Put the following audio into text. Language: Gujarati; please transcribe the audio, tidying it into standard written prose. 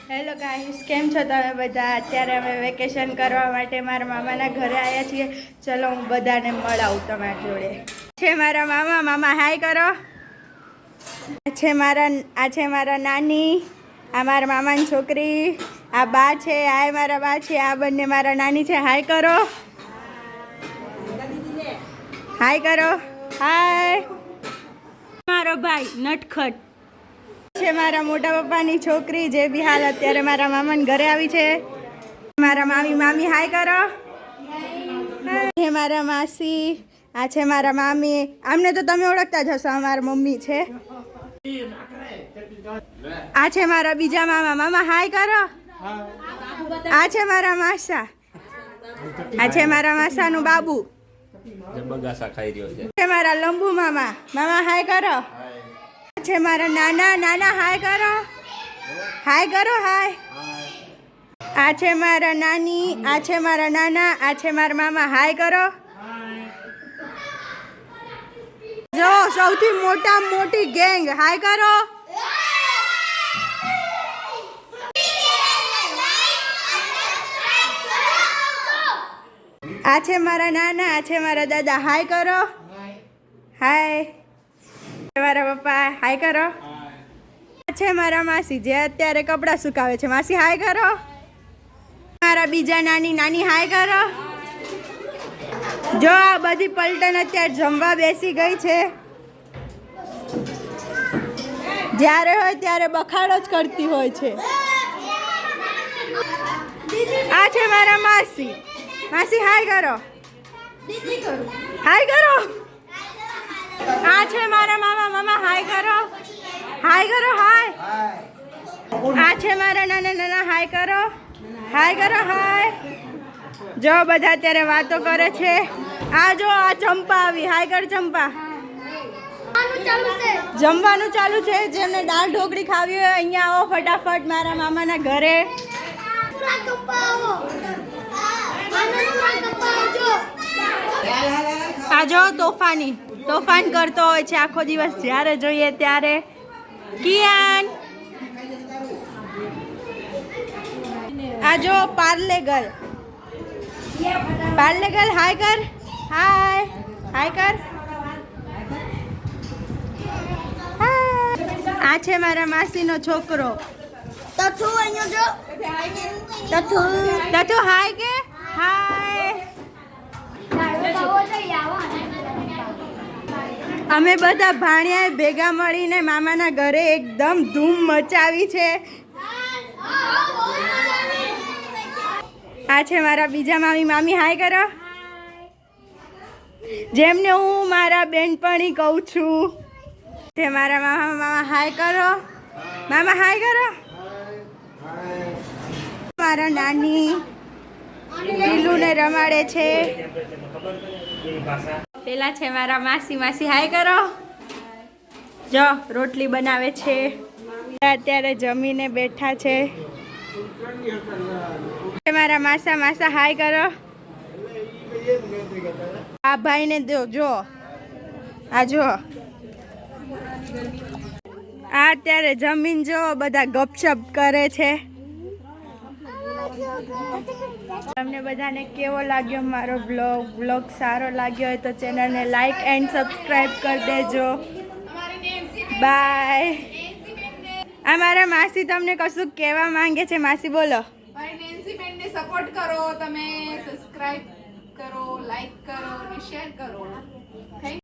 હેલો ગાઈસ, કેમ છો તમે બધા? અત્યારે અમે વેકેશન કરવા માટે મારા મામાના ઘરે આવ્યા છીએ. ચલો હું બધાને મળાવું તમારી જોડે. છે મારા મામા. મામા હાય કરો. આ છે મારા નાની, આ મારા મામાની છોકરી, આ બા છે, આ મારા બા છે, આ બંને મારા નાની છે. હાય કરો, હાય કરો, હાય. મારો ભાઈ નટખટ છે, મારા મોટા પપ્પાની છોકરી જે બી હાલ અત્યારે મારા મામાના ઘરે આવી છે. મારા મામી હાય કરો. છે મારા માસી, આ છે મારા મામી. આમને તો તમે ઓળખતા જ હશો, અમારા મમ્મી છે. આ છે મારા બીજા મામા હાય કરો. આ છે મારા માસા, આ છે મારા માસાનું બાબુ. છે મારા લંબુ મામા હાય કરો. છે મારા નાના હાય કરો, હાય કરો, હાય. આ છે મારા નાની, આ છે મારા નાના, આ છે મારા મામા હાય કરો. જો સૌથી મોટી ગેંગ હાય કરો. આ છે મારા નાના, આ છે મારા દાદા હાય કરો, હાય. મારા પપ્પા હાય કરો. આ છે મારા માસી જે અત્યારે કપડાં સુકાવે છે. માસી હાય કરો. મારા બીજા નાની હાય કરો. જો આ બધી પલટન અત્યારે જમવા બેસી ગઈ છે. જ્યારે હોય ત્યારે બખાડો જ કરતી હોય છે. આ છે મારા માસી હાય કરો, હાય કરો. આ છે મારા મામા હાય કરો, હાય કરો, હાય. આ છે મારા નાના હાય કરો, હાય કરો, હાય. જો બધા અત્યારે વાતો કરે છે. આ જો આ ચંપા આવી, હાય કર ચંપા. જમવાનું ચાલુ છે. જેમને દાળ ઢોકળી ખાવી હોય અહીંયા આવો ફટાફટ મારા મામાના ઘરે. આ જો તોફાન કરતો હોય છે આખો દિવસ, જ્યારે જોઈએ ત્યારે. કિયાન, આ જો પાર્લે ગર્લ હાય કર, હાય કર. આ છે મારા માસીનો છોકરો તથુ હાય કે હાય. અમે બધા ભાણિયા ભેગા મળીને મામાના ઘરે એકદમ ધૂમ મચાવી છે. આ છે મારા બીજા મામી હાય કરો. જેમને હું મારા બેનપણી કહું છું. તે મારા મામા હાય કરો. મામા હાય કરો. મારા નાની ઢીલુને રમાડે છે. પેલા છે મારા માસી હાય કરો. જો રોટલી બનાવે છે. અત્યારે જમીને બેઠા છે. મારા માસા હાય કરો. આ ભાઈને જો આ જો આ અત્યારે જમીન જો બધા ગપશપ કરે છે. તમને બધાને કેવો લાગ્યો મારો બ્લોગ સારો લાગ્યો હોય તો ચેનલને લાઈક એન્ડ સબસ્ક્રાઈબ કરી દેજો. બાય. આ મારા માસી તમને કશું કહેવા માંગે છે. માસી બોલો. મારી નેન્સી બેનને સપોર્ટ કરો, તમે સબસ્ક્રાઇબ કરો, લાઈક કરો અને શેર કરો. થેન્ક